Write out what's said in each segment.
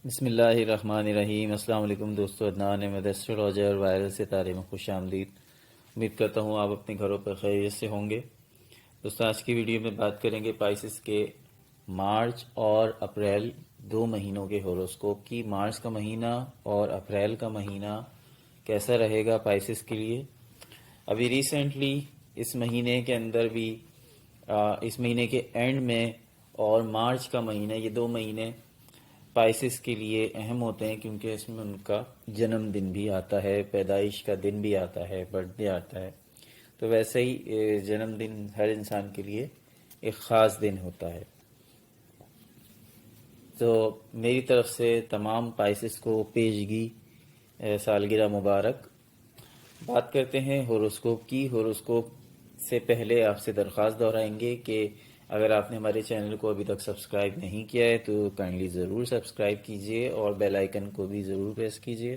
بسم اللہ الرحمن الرحیم۔ السلام علیکم دوستو، عدنان احمد ایسٹرولوجر وائرل ستارے میں خوش آمدید۔ امید کرتا ہوں آپ اپنے گھروں پر خیریت سے ہوں گے۔ دوستو آج کی ویڈیو میں بات کریں گے پائسس کے مارچ اور اپریل 2 مہینوں کے ہوروسکوپ کی۔ مارچ کا مہینہ اور اپریل کا مہینہ کیسا رہے گا پائسس کے لیے۔ ابھی ریسنٹلی اس مہینے کے اندر بھی اس مہینے کے اینڈ میں اور مارچ کا مہینہ، یہ 2 مہینے پائسس کے لیے اہم ہوتے ہیں، کیونکہ اس میں ان کا جنم دن بھی آتا ہے، پیدائش کا دن بھی آتا ہے، برتھ ڈے آتا ہے۔ تو ویسے ہی جنم دن ہر انسان کے لیے ایک خاص دن ہوتا ہے۔ تو میری طرف سے تمام پائسس کو پیشگی سالگرہ مبارک۔ بات کرتے ہیں ہوروسکوپ کی۔ ہوروسکوپ سے پہلے آپ سے درخواست دہرائیں گے کہ اگر آپ نے ہمارے چینل کو ابھی تک سبسکرائب نہیں کیا ہے تو کائنڈلی ضرور سبسکرائب کیجئے اور بیل آئیکن کو بھی ضرور پریس کیجئے۔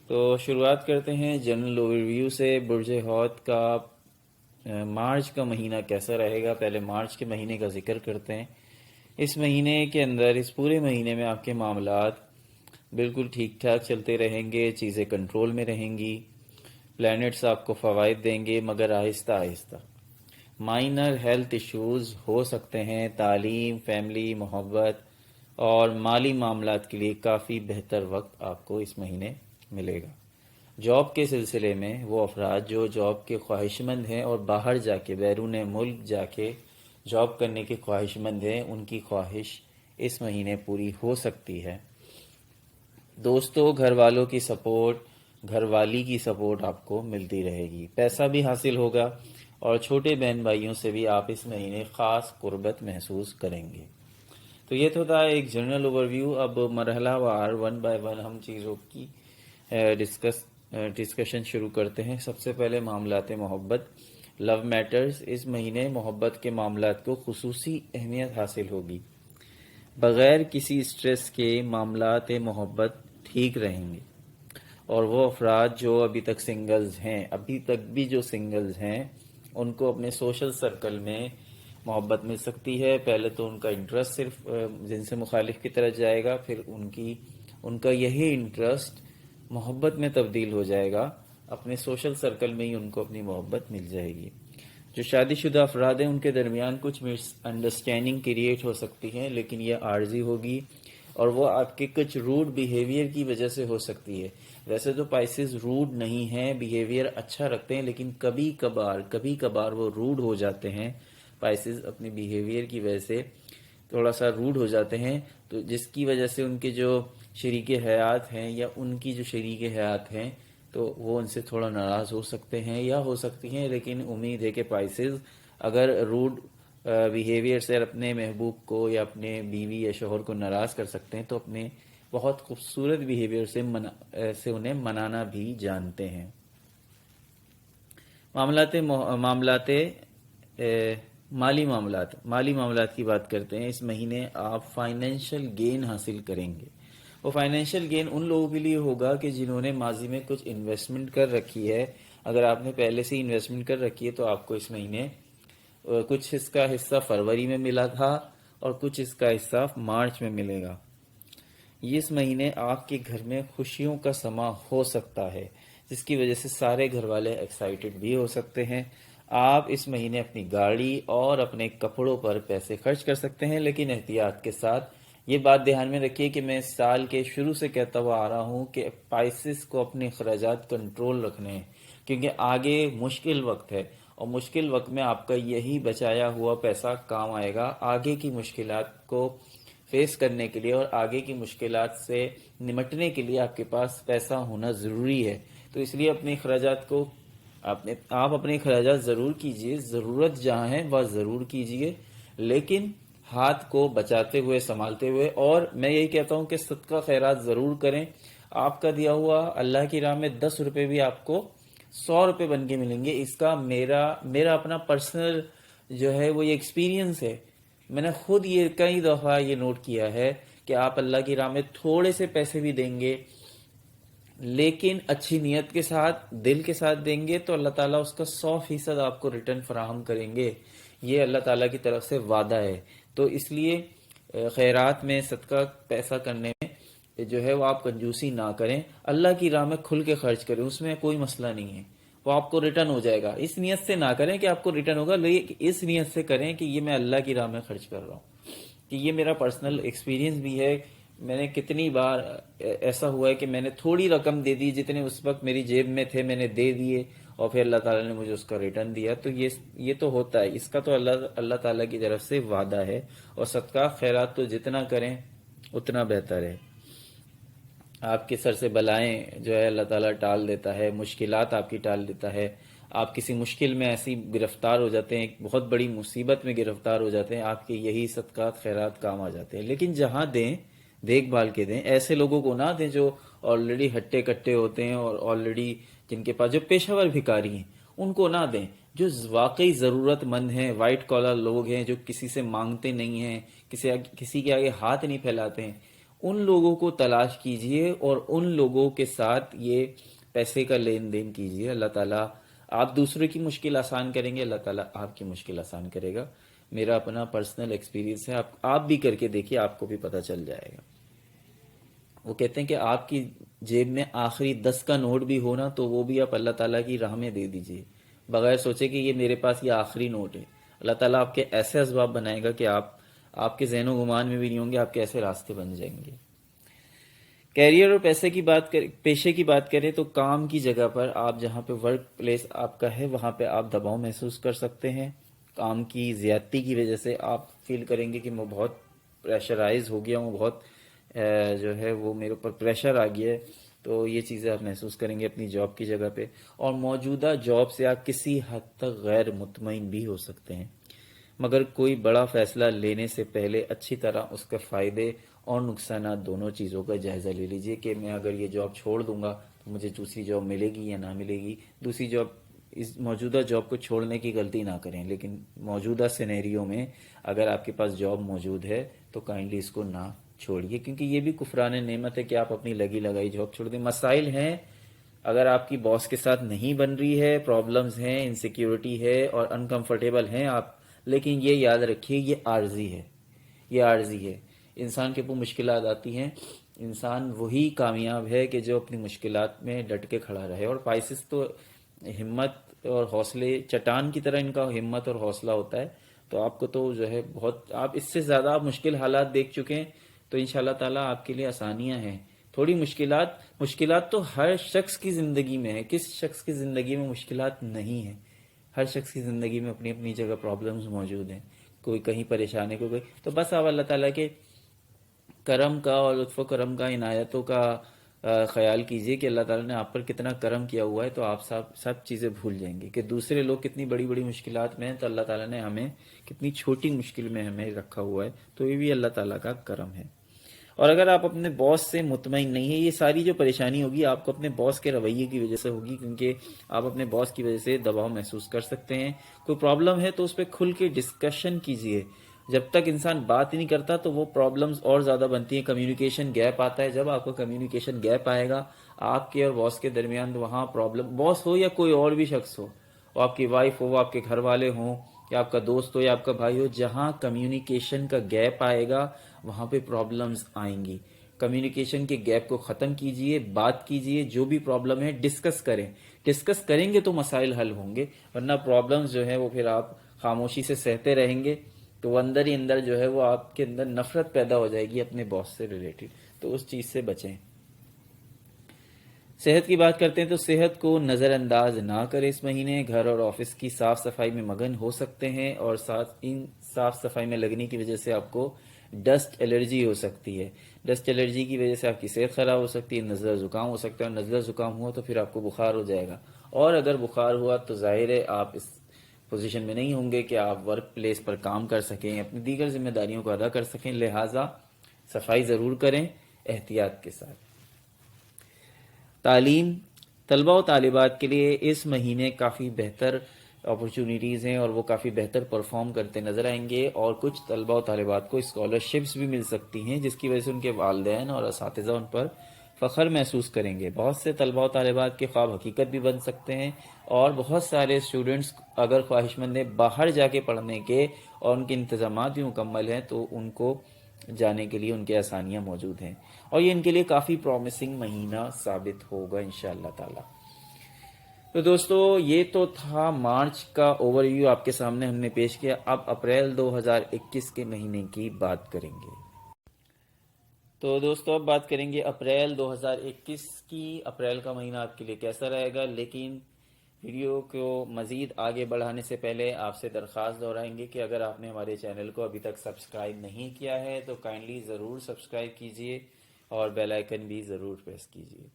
تو شروعات کرتے ہیں جنرل اوور ویو سے۔ برج حوت کا مارچ کا مہینہ کیسا رہے گا۔ پہلے مارچ کے مہینے کا ذکر کرتے ہیں۔ اس مہینے کے اندر، اس پورے مہینے میں آپ کے معاملات بالکل ٹھیک ٹھاک چلتے رہیں گے، چیزیں کنٹرول میں رہیں گی، پلینٹس آپ کو فوائد دیں گے مگر آہستہ آہستہ۔ مائنر ہیلتھ ایشوز ہو سکتے ہیں۔ تعلیم، فیملی، محبت اور مالی معاملات کے لیے کافی بہتر وقت آپ کو اس مہینے ملے گا۔ جاب کے سلسلے میں وہ افراد جو جاب کے خواہش مند ہیں اور باہر جا کے، بیرون ملک جا کے جاب کرنے کے خواہش مند ہیں، ان کی خواہش اس مہینے پوری ہو سکتی ہے۔ دوستوں، گھر والوں کی سپورٹ، گھر والی کی سپورٹ آپ کو ملتی رہے گی۔ پیسہ بھی حاصل ہوگا اور چھوٹے بہن بھائیوں سے بھی آپ اس مہینے خاص قربت محسوس کریں گے۔ تو یہ تو تھا ایک جنرل اوور ویو۔ اب مرحلہ وار 1 بائی 1 ہم چیزوں کی ڈسکشن شروع کرتے ہیں۔ سب سے پہلے معاملات محبت، لو میٹرز۔ اس مہینے محبت کے معاملات کو خصوصی اہمیت حاصل ہوگی۔ بغیر کسی سٹریس کے معاملات محبت ٹھیک رہیں گے، اور وہ افراد جو ابھی تک سنگلز ہیں، ابھی تک بھی جو سنگلز ہیں، ان کو اپنے سوشل سرکل میں محبت مل سکتی ہے۔ پہلے تو ان کا انٹرسٹ صرف جنس مخالف کی طرف جائے گا، پھر ان کا یہی انٹرسٹ محبت میں تبدیل ہو جائے گا۔ اپنے سوشل سرکل میں ہی ان کو اپنی محبت مل جائے گی۔ جو شادی شدہ افراد ہیں، ان کے درمیان کچھ مس انڈرسٹینڈنگ کریٹ ہو سکتی ہے، لیکن یہ عارضی ہوگی اور وہ آپ کے کچھ روڈ بیہیویئر کی وجہ سے ہو سکتی ہے۔ ویسے تو پائسز روڈ نہیں ہیں، بیہیویئر اچھا رکھتے ہیں، لیکن کبھی کبھار وہ روڈ ہو جاتے ہیں۔ پائسز اپنے بیہیویئر کی وجہ سے تھوڑا سا روڈ ہو جاتے ہیں، تو جس کی وجہ سے ان کے جو شریک حیات ہیں یا ان کی جو شریک حیات ہیں تو وہ ان سے تھوڑا ناراض ہو سکتے ہیں یا ہو سکتی ہیں، لیکن امید ہے کہ پائسز اگر روڈ بیہیویئر سے اپنے محبوب کو یا اپنے بیوی یا شوہر کو ناراض کر سکتے ہیں، تو اپنے بہت خوبصورت بیہیویئر سے انہیں منانا بھی جانتے ہیں۔ مالی معاملات کی بات کرتے ہیں۔ اس مہینے آپ فائنینشیل گین حاصل کریں گے۔ وہ فائنینشیل گین ان لوگوں کے لیے ہوگا کہ جنہوں نے ماضی میں کچھ انویسٹمنٹ کر رکھی ہے۔ اگر آپ نے پہلے سے انویسٹمنٹ کر رکھی ہے تو آپ کو اس مہینے کچھ اس کا حصہ فروری میں ملا تھا اور کچھ اس کا حصہ مارچ میں ملے گا۔ اس مہینے آپ کے گھر میں خوشیوں کا سما ہو سکتا ہے، جس کی وجہ سے سارے گھر والے ایکسائٹڈ بھی ہو سکتے ہیں۔ آپ اس مہینے اپنی گاڑی اور اپنے کپڑوں پر پیسے خرچ کر سکتے ہیں، لیکن احتیاط کے ساتھ۔ یہ بات دھیان میں رکھیے کہ میں سال کے شروع سے کہتا ہوا آ رہا ہوں کہ پائسس کو اپنے اخراجات کنٹرول رکھنے ہیں، کیونکہ آگے مشکل وقت ہے اور مشکل وقت میں آپ کا یہی بچایا ہوا پیسہ کام آئے گا آگے کی مشکلات کو فیس کرنے کے لیے، اور آگے کی مشکلات سے نمٹنے کے لیے آپ کے پاس پیسہ ہونا ضروری ہے۔ تو اس لیے اپنے اخراجات کو آپ اپنے اخراجات ضرور کیجئے، ضرورت جہاں ہے وہ ضرور کیجئے، لیکن ہاتھ کو بچاتے ہوئے، سنبھالتے ہوئے۔ اور میں یہی کہتا ہوں کہ صدقہ خیرات ضرور کریں۔ آپ کا دیا ہوا اللہ کی راہ میں 10 روپے بھی آپ کو 100 روپے بن کے ملیں گے۔ اس کا میرا اپنا پرسنل جو ہے وہ یہ ایکسپیرینس ہے۔ میں نے خود یہ کئی دفعہ یہ نوٹ کیا ہے کہ آپ اللہ کی راہ میں تھوڑے سے پیسے بھی دیں گے، لیکن اچھی نیت کے ساتھ، دل کے ساتھ دیں گے، تو اللہ تعالیٰ اس کا 100% آپ کو ریٹرن فراہم کریں گے۔ یہ اللہ تعالیٰ کی طرف سے وعدہ ہے۔ تو اس لیے خیرات میں، صدقہ پیسہ کرنے میں جو ہے وہ آپ کنجوسی نہ کریں، اللہ کی راہ میں کھل کے خرچ کریں، اس میں کوئی مسئلہ نہیں ہے، وہ آپ کو ریٹرن ہو جائے گا۔ اس نیت سے نہ کریں کہ آپ کو ریٹرن ہوگا، لیکن اس نیت سے کریں کہ یہ میں اللہ کی راہ میں خرچ کر رہا ہوں۔ کہ یہ میرا پرسنل ایکسپیرینس بھی ہے، میں نے کتنی بار ایسا ہوا ہے کہ میں نے تھوڑی رقم دے دی، جتنے اس وقت میری جیب میں تھے میں نے دے دیے، اور پھر اللہ تعالیٰ نے مجھے اس کا ریٹرن دیا۔ تو یہ تو ہوتا ہے، اس کا تو اللہ تعالیٰ کی طرف سے وعدہ ہے۔ اور صدقہ خیرات تو جتنا کریں اتنا بہتر ہے۔ آپ کے سر سے بلائیں جو ہے اللہ تعالیٰ ٹال دیتا ہے، مشکلات آپ کی ٹال دیتا ہے۔ آپ کسی مشکل میں ایسی گرفتار ہو جاتے ہیں، ایک بہت بڑی مصیبت میں گرفتار ہو جاتے ہیں، آپ کے یہی صدقات خیرات کام آ جاتے ہیں۔ لیکن جہاں دیں دیکھ بھال کے دیں، ایسے لوگوں کو نہ دیں جو آلریڈی ہٹے کٹے ہوتے ہیں اور آلریڈی جن کے پاس جو پیشہ ور بھکاری ہیں ان کو نہ دیں۔ جو واقعی ضرورت مند ہیں، وائٹ کالر لوگ ہیں جو کسی سے مانگتے نہیں ہیں، کسی کے آگے ہاتھ نہیں پھیلاتے ہیں، ان لوگوں کو تلاش کیجئے اور ان لوگوں کے ساتھ یہ پیسے کا لین دین کیجئے۔ اللہ تعالیٰ آپ دوسروں کی مشکل آسان کریں گے، اللہ تعالیٰ آپ کی مشکل آسان کرے گا۔ میرا اپنا پرسنل ایکسپیرینس ہے، آپ بھی کر کے دیکھیے، آپ کو بھی پتہ چل جائے گا۔ وہ کہتے ہیں کہ آپ کی جیب میں آخری 10 کا نوٹ بھی ہونا تو وہ بھی آپ اللہ تعالیٰ کی راہ میں دے دیجئے، بغیر سوچے کہ یہ میرے پاس یہ آخری نوٹ ہے۔ اللہ تعالیٰ آپ کے ایسے اسباب بنائے گا کہ آپ کے ذہن و گمان میں بھی نہیں ہوں گے، آپ کے ایسے راستے بن جائیں گے۔ کیریئر اور پیشے کی بات کریں تو کام کی جگہ پر آپ جہاں پہ ورک پلیس آپ کا ہے وہاں پہ آپ دباؤ محسوس کر سکتے ہیں۔ کام کی زیادتی کی وجہ سے آپ فیل کریں گے کہ میں بہت پریشرائز ہو گیا ہوں، بہت جو ہے وہ میرے اوپر پریشر آ گیا ہے، تو یہ چیزیں آپ محسوس کریں گے اپنی جاب کی جگہ پہ۔ اور موجودہ جاب سے آپ کسی حد تک غیر مطمئن بھی ہو سکتے ہیں، مگر کوئی بڑا فیصلہ لینے سے پہلے اچھی طرح اس کے فائدے اور نقصانات دونوں چیزوں کا جائزہ لے لیجئے کہ میں اگر یہ جاب چھوڑ دوں گا تو مجھے دوسری جاب ملے گی یا نہ ملے گی۔ دوسری جاب، اس موجودہ جاب کو چھوڑنے کی غلطی نہ کریں، لیکن موجودہ سینیریو میں اگر آپ کے پاس جاب موجود ہے تو کائنڈلی اس کو نہ چھوڑیے، کیونکہ یہ بھی کفران نعمت ہے کہ آپ اپنی لگی لگائی جاب چھوڑ دیں۔ مسائل ہیں، اگر آپ کی باس کے ساتھ نہیں بن رہی ہے، پرابلمز ہیں، انسیکیورٹی ہے اور انکمفرٹیبل ہیں آپ، لیکن یہ یاد رکھیے یہ عارضی ہے، یہ عارضی ہے۔ انسان کے اوپر مشکلات آتی ہیں، انسان وہی کامیاب ہے کہ جو اپنی مشکلات میں ڈٹ کے کھڑا رہے۔ اور پائسس تو ہمت اور حوصلے، چٹان کی طرح ان کا ہمت اور حوصلہ ہوتا ہے، تو آپ کو تو جو ہے بہت، آپ اس سے زیادہ آپ مشکل حالات دیکھ چکے ہیں، تو انشاءاللہ تعالیٰ آپ کے لیے آسانیاں ہیں۔ تھوڑی مشکلات تو ہر شخص کی زندگی میں ہے، کس شخص کی زندگی میں مشکلات نہیں ہیں؟ ہر شخص کی زندگی میں اپنی اپنی جگہ پرابلمز موجود ہیں، کوئی کہیں پریشان ہے، کوئی تو بس آپ اللہ تعالیٰ کے کرم کا اور لطف و کرم کا، عنایتوں کا خیال کیجئے کہ اللہ تعالیٰ نے آپ پر کتنا کرم کیا ہوا ہے، تو آپ سب چیزیں بھول جائیں گے کہ دوسرے لوگ کتنی بڑی بڑی مشکلات میں ہیں، تو اللہ تعالیٰ نے ہمیں کتنی چھوٹی مشکل میں ہمیں رکھا ہوا ہے، تو یہ بھی اللہ تعالیٰ کا کرم ہے۔ اور اگر آپ اپنے باس سے مطمئن نہیں ہیں، یہ ساری جو پریشانی ہوگی آپ کو اپنے باس کے رویے کی وجہ سے ہوگی، کیونکہ آپ اپنے باس کی وجہ سے دباؤ محسوس کر سکتے ہیں۔ کوئی پرابلم ہے تو اس پہ کھل کے ڈسکشن کیجئے۔ جب تک انسان بات نہیں کرتا تو وہ پرابلمز اور زیادہ بنتی ہیں، کمیونیکیشن گیپ آتا ہے۔ جب آپ کو کمیونیکیشن گیپ آئے گا آپ کے اور باس کے درمیان، تو وہاں پرابلم، باس ہو یا کوئی اور بھی شخص ہو، وہ آپ کی وائف ہو، وہ آپ کے گھر والے ہوں، یا آپ کا دوست ہو یا آپ کا بھائی ہو، جہاں کمیونیکیشن کا گیپ آئے گا وہاں پہ پرابلمز آئیں گی۔ کمیونیکیشن کے گیپ کو ختم کیجئے، بات کیجئے، جو بھی پرابلم ہے ڈسکس کریں گے تو مسائل حل ہوں گے، ورنہ پرابلمز جو ہے وہ پھر آپ خاموشی سے سہتے رہیں گے تو وہ اندر ہی اندر جو ہے وہ آپ کے اندر نفرت پیدا ہو جائے گی اپنے باس سے ریلیٹڈ، تو اس چیز سے بچیں۔ صحت کی بات کرتے ہیں تو صحت کو نظر انداز نہ کریں۔ اس مہینے گھر اور آفس کی صاف صفائی میں مگن ہو سکتے ہیں، اور ساتھ ان صاف صفائی میں لگنے کی وجہ سے آپ کو ڈسٹ الرجی ہو سکتی ہے۔ ڈسٹ الرجی کی وجہ سے آپ کی صحت خراب ہو سکتی ہے، نزلہ زکام ہو سکتا ہے، اور نزلہ زکام ہوا تو پھر آپ کو بخار ہو جائے گا، اور اگر بخار ہوا تو ظاہر ہے آپ اس پوزیشن میں نہیں ہوں گے کہ آپ ورک پلیس پر کام کر سکیں، اپنی دیگر ذمہ داریوں کو ادا کر سکیں، لہٰذا صفائی ضرور کریں احتیاط کے ساتھ۔ تعلیم، طلبہ و طالبات کے لیے اس مہینے کافی بہتر اپرچونیٹیز ہیں اور وہ کافی بہتر پرفارم کرتے نظر آئیں گے، اور کچھ طلبہ و طالبات کو اسکالرشپس بھی مل سکتی ہیں جس کی وجہ سے ان کے والدین اور اساتذہ ان پر فخر محسوس کریں گے۔ بہت سے طلبہ و طالبات کے خواب حقیقت بھی بن سکتے ہیں، اور بہت سارے اسٹوڈنٹس اگر خواہش مند ہیں باہر جا کے پڑھنے کے اور ان کے انتظامات بھی مکمل ہیں تو ان کو جانے کے لیے ان کے آسانیاں موجود ہیں، اور یہ ان کے لیے کافی پرومسنگ مہینہ ثابت ہوگا انشاءاللہ تعالی۔ تو دوستو یہ تو تھا مارچ کا اوور ویو آپ کے سامنے ہم نے پیش کیا۔ اب اپریل 2021 کے مہینے کی بات کریں گے۔ تو دوستو اب بات کریں گے اپریل 2021 کی۔ اپریل کا مہینہ آپ کے لیے کیسا رہے گا، لیکن ویڈیو کو مزید آگے بڑھانے سے پہلے آپ سے درخواست دہرائیں گے کہ اگر آپ نے ہمارے چینل کو ابھی تک سبسکرائب نہیں کیا ہے تو کائنڈلی ضرور سبسکرائب کیجئے اور بیل آئیکن بھی ضرور پریس کیجئے،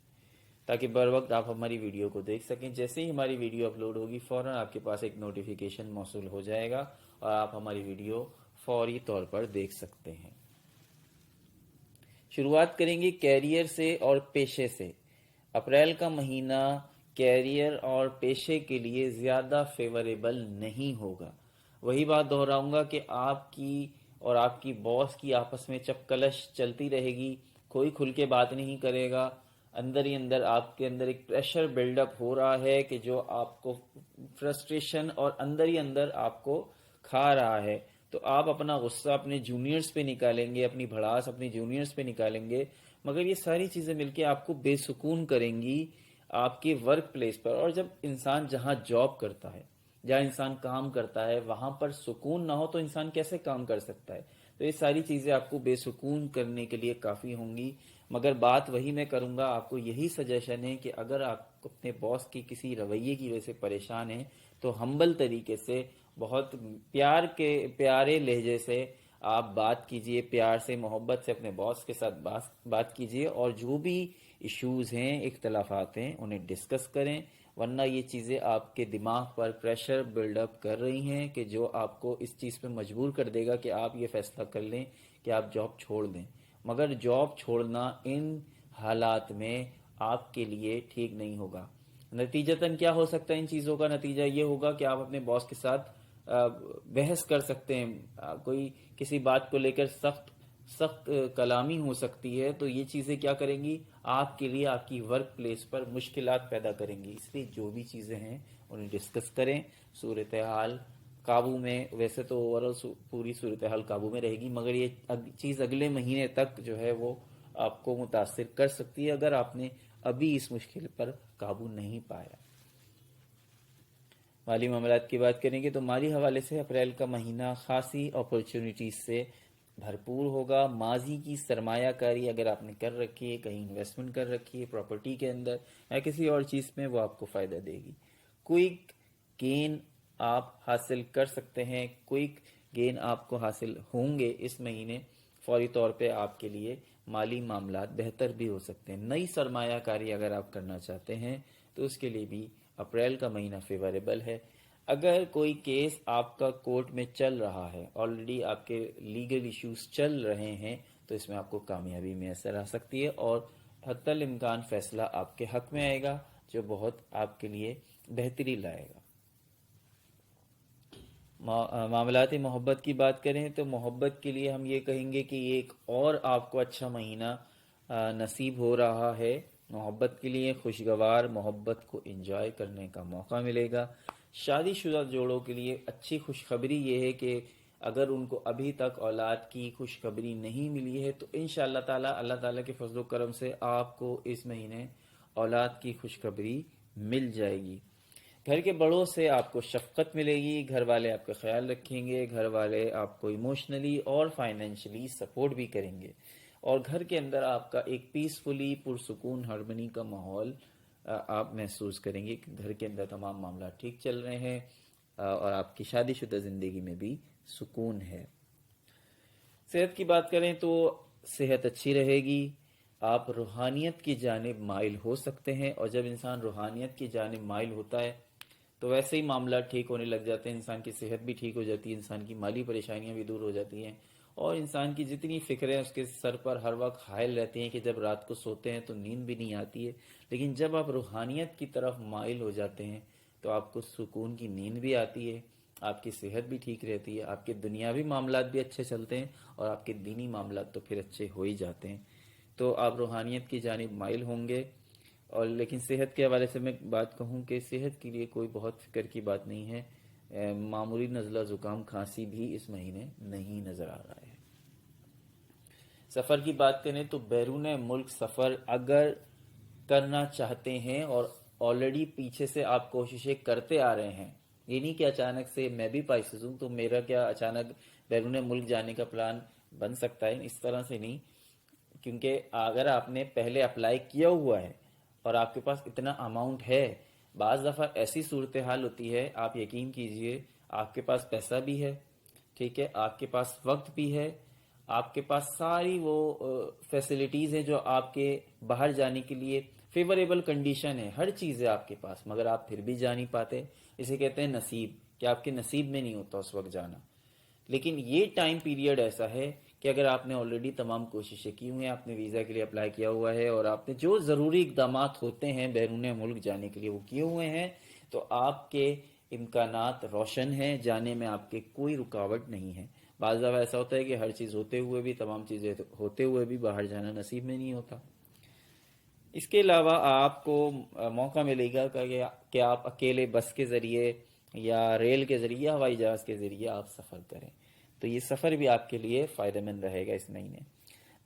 تاکہ بر وقت آپ ہماری ویڈیو کو دیکھ سکیں۔ جیسے ہی ہماری ویڈیو اپلوڈ ہوگی فوراً آپ کے پاس ایک نوٹیفیکیشن موصول ہو جائے گا اور آپ ہماری ویڈیو فوری طور پر دیکھ سکتے ہیں۔ شروعات کریں گے کیریئر سے اور پیشے سے۔ اپریل کا مہینہ کیریئر اور پیشے کے لیے زیادہ فیوریبل نہیں ہوگا۔ وہی بات دہراؤں گا کہ آپ کی اور آپ کی باس کی آپس میں چپکلش چلتی رہے گی، کوئی کھل کے بات نہیں کرے گا، اندر ہی اندر آپ کے اندر ایک پریشر بلڈ اپ ہو رہا ہے کہ جو آپ کو فرسٹریشن اور اندر ہی اندر آپ کو کھا رہا ہے۔ تو آپ اپنا غصہ اپنے جونیئرز پہ نکالیں گے، اپنی بھڑاس اپنی جونیئرز پہ نکالیں گے، مگر یہ ساری چیزیں مل کے آپ کو بے سکون کریں گی آپ کے ورک پلیس پر۔ اور جب انسان جہاں جاب کرتا ہے، جہاں انسان کام کرتا ہے، وہاں پر سکون نہ ہو تو انسان کیسے کام کر سکتا ہے؟ تو یہ ساری چیزیں آپ کو بے سکون کرنے کے لیے کافی ہوں گی۔ مگر بات وہی میں کروں گا، آپ کو یہی سجیشن ہے کہ اگر آپ اپنے باس کی کسی رویے کی وجہ سے پریشان ہیں تو ہمبل طریقے سے، بہت پیارے لہجے سے آپ بات کیجئے، پیار سے محبت سے اپنے باس کے ساتھ بات کیجئے، اور جو بھی ایشوز ہیں، اختلافات ہیں، انہیں ڈسکس کریں، ورنہ یہ چیزیں آپ کے دماغ پر پریشر بلڈ اپ کر رہی ہیں کہ جو آپ کو اس چیز پہ مجبور کر دے گا کہ آپ یہ فیصلہ کر لیں کہ آپ جاب چھوڑ دیں۔ مگر جاب چھوڑنا ان حالات میں آپ کے لیے ٹھیک نہیں ہوگا۔ نتیجتاً کیا ہو سکتا ہے؟ ان چیزوں کا نتیجہ یہ ہوگا کہ آپ اپنے باس کے ساتھ بحث کر سکتے ہیں، کوئی کسی بات کو لے کر سخت کلامی ہو سکتی ہے، تو یہ چیزیں کیا کریں گی؟ آپ کے لیے آپ کی ورک پلیس پر مشکلات پیدا کریں گی۔ اس لیے جو بھی چیزیں ہیں انہیں ڈسکس کریں، صورتحال قابو میں، ویسے تو اوورآل پوری صورتحال قابو میں رہے گی، مگر یہ چیز اگلے مہینے تک جو ہے وہ آپ کو متاثر کر سکتی ہے اگر آپ نے ابھی اس مشکل پر قابو نہیں پایا۔ مالی معاملات کی بات کریں گے تو مالی حوالے سے اپریل کا مہینہ خاصی اپرچونٹیز سے بھرپور ہوگا۔ ماضی کی سرمایہ کاری اگر آپ نے کر رکھی ہے، کہیں انویسٹمنٹ کر رکھی ہے پراپرٹی کے اندر یا کسی اور چیز میں، وہ آپ کو فائدہ دے گی۔ کوئک گین آپ حاصل کر سکتے ہیں، کوئک گین آپ کو حاصل ہوں گے اس مہینے۔ فوری طور پہ آپ کے لیے مالی معاملات بہتر بھی ہو سکتے ہیں۔ نئی سرمایہ کاری اگر آپ کرنا چاہتے ہیں تو اس کے لیے بھی اپریل کا مہینہ فیوریبل ہے۔ اگر کوئی کیس آپ کا کورٹ میں چل رہا ہے، آلریڈی آپ کے لیگل ایشوز چل رہے ہیں، تو اس میں آپ کو کامیابی میسر آ سکتی ہے اور حتی الامکان فیصلہ آپ کے حق میں آئے گا جو بہت آپ کے لیے بہتری لائے گا۔ معاملات محبت کی بات کریں تو محبت کے لیے ہم یہ کہیں گے کہ یہ ایک اور آپ کو اچھا مہینہ نصیب ہو رہا ہے۔ محبت کے لیے خوشگوار محبت کو انجوائے کرنے کا موقع ملے گا۔ شادی شدہ جوڑوں کے لیے اچھی خوشخبری یہ ہے کہ اگر ان کو ابھی تک اولاد کی خوشخبری نہیں ملی ہے تو انشاءاللہ تعالی اللہ تعالیٰ کے فضل و کرم سے آپ کو اس مہینے اولاد کی خوشخبری مل جائے گی۔ گھر کے بڑوں سے آپ کو شفقت ملے گی، گھر والے آپ کا خیال رکھیں گے، گھر والے آپ کو ایموشنلی اور فائنینشلی سپورٹ بھی کریں گے، اور گھر کے اندر آپ کا ایک پیسفلی پرسکون ہارمنی کا ماحول آپ محسوس کریں گے کہ گھر کے اندر تمام معاملات ٹھیک چل رہے ہیں اور آپ کی شادی شدہ زندگی میں بھی سکون ہے۔ صحت کی بات کریں تو صحت اچھی رہے گی، آپ روحانیت کی جانب مائل ہو سکتے ہیں، اور جب انسان روحانیت کی جانب مائل ہوتا ہے تو ویسے ہی معاملات ٹھیک ہونے لگ جاتے ہیں، انسان کی صحت بھی ٹھیک ہو جاتی ہے، انسان کی مالی پریشانیاں بھی دور ہو جاتی ہیں، اور انسان کی جتنی فکریں اس کے سر پر ہر وقت حائل رہتی ہیں کہ جب رات کو سوتے ہیں تو نیند بھی نہیں آتی ہے، لیکن جب آپ روحانیت کی طرف مائل ہو جاتے ہیں تو آپ کو سکون کی نیند بھی آتی ہے، آپ کی صحت بھی ٹھیک رہتی ہے، آپ کے دنیاوی معاملات بھی اچھے چلتے ہیں، اور آپ کے دینی معاملات تو پھر اچھے ہو ہی جاتے ہیں۔ تو آپ روحانیت کی جانب مائل ہوں گے۔ اور لیکن صحت کے حوالے سے میں بات کہوں کہ صحت کے لیے کوئی بہت فکر کی بات نہیں ہے، معمولی نزلہ زکام کھانسی بھی اس مہینے نہیں نظر آ رہا ہے۔ سفر کی بات کریں تو بیرون ملک سفر اگر کرنا چاہتے ہیں اور آلریڈی پیچھے سے آپ کوششیں کرتے آ رہے ہیں، یہ نہیں کہ اچانک سے میں بھی پائسز ہوں تو میرا کیا اچانک بیرون ملک جانے کا پلان بن سکتا ہے، اس طرح سے نہیں. کیونکہ اگر آپ نے پہلے اپلائی کیا ہوا ہے اور آپ کے پاس اتنا اماؤنٹ ہے، بعض دفعہ ایسی صورتحال ہوتی ہے، آپ یقین کیجئے آپ کے پاس پیسہ بھی ہے، ٹھیک ہے، آپ کے پاس وقت بھی ہے، آپ کے پاس ساری وہ فیسلٹیز ہیں جو آپ کے باہر جانے کے لیے فیوریبل کنڈیشن ہے، ہر چیز ہے آپ کے پاس، مگر آپ پھر بھی جا نہیں پاتے. اسے کہتے ہیں نصیب، کہ آپ کے نصیب میں نہیں ہوتا اس وقت جانا. لیکن یہ ٹائم پیریڈ ایسا ہے کہ اگر آپ نے آلریڈی تمام کوششیں کی ہوئی ہیں، آپ نے ویزا کے لیے اپلائی کیا ہوا ہے اور آپ نے جو ضروری اقدامات ہوتے ہیں بیرون ملک جانے کے لیے وہ کیے ہوئے ہیں، تو آپ کے امکانات روشن ہیں، جانے میں آپ کے کوئی رکاوٹ نہیں ہے. بعض دفعہ ایسا ہوتا ہے کہ ہر چیز ہوتے ہوئے بھی، تمام چیزیں ہوتے ہوئے بھی باہر جانا نصیب میں نہیں ہوتا. اس کے علاوہ آپ کو موقع ملے گا کہ آپ اکیلے بس کے ذریعے یا ریل کے ذریعے یا ہوائی جہاز کے ذریعے آپ سفر کریں، تو یہ سفر بھی آپ کے لیے فائدہ مند رہے گا اس مہینے.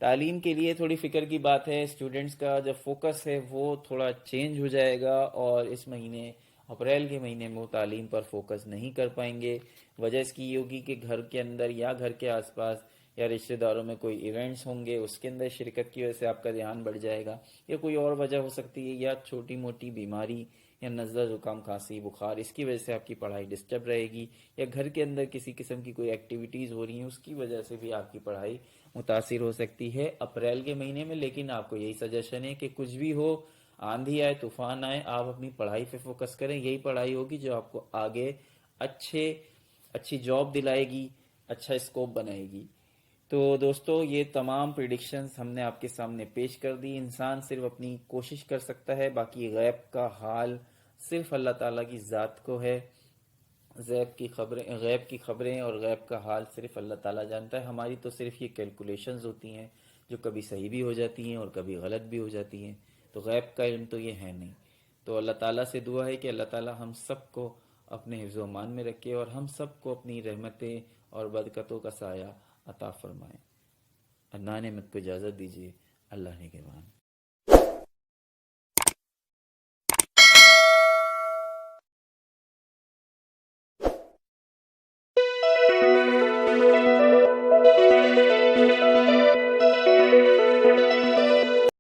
تعلیم کے لیے تھوڑی فکر کی بات ہے، اسٹوڈنٹس کا جو فوکس ہے وہ تھوڑا چینج ہو جائے گا اور اس مہینے اپریل کے مہینے میں وہ تعلیم پر فوکس نہیں کر پائیں گے. وجہ اس کی یہ ہوگی کہ گھر کے اندر یا گھر کے آس پاس یا رشتہ داروں میں کوئی ایونٹس ہوں گے، اس کے اندر شرکت کی وجہ سے آپ کا دھیان بڑھ جائے گا، یا کوئی اور وجہ ہو سکتی ہے، یا چھوٹی موٹی بیماری یا نزلہ زکام کھانسی بخار، اس کی وجہ سے آپ کی پڑھائی ڈسٹرب رہے گی، یا گھر کے اندر کسی قسم کی کوئی ایکٹیویٹیز ہو رہی ہیں اس کی وجہ سے بھی آپ کی پڑھائی متاثر ہو سکتی ہے اپریل کے مہینے میں. لیکن آپ کو یہی سجیشن ہے کہ کچھ بھی ہو، آندھی آئے طوفان آئے، آپ اپنی پڑھائی پہ فوکس کریں. یہی پڑھائی ہوگی جو آپ کو آگے اچھی جاب دلائے گی، اچھا اسکوپ بنائے گی. تو دوستو، یہ تمام پریڈکشنز ہم نے آپ کے سامنے پیش کر دی. انسان صرف اپنی کوشش کر سکتا ہے، باقی غیب کا حال صرف اللہ تعالیٰ کی ذات کو ہے. غیب کی خبریں اور غیب کا حال صرف اللہ تعالیٰ جانتا ہے. ہماری تو صرف یہ کیلکولیشنز ہوتی ہیں جو کبھی صحیح بھی ہو جاتی ہیں اور کبھی غلط بھی ہو جاتی ہیں. تو غیب کا علم تو یہ ہے نہیں. تو اللہ تعالیٰ سے دعا ہے کہ اللہ تعالیٰ ہم سب کو اپنے حفظ و امان میں رکھے اور ہم سب کو اپنی رحمتیں اور برکتوں کا سایہ عطا فرمائے. اللہ نے مجھ کو اجازت دیجیے. اللہ نگہبان.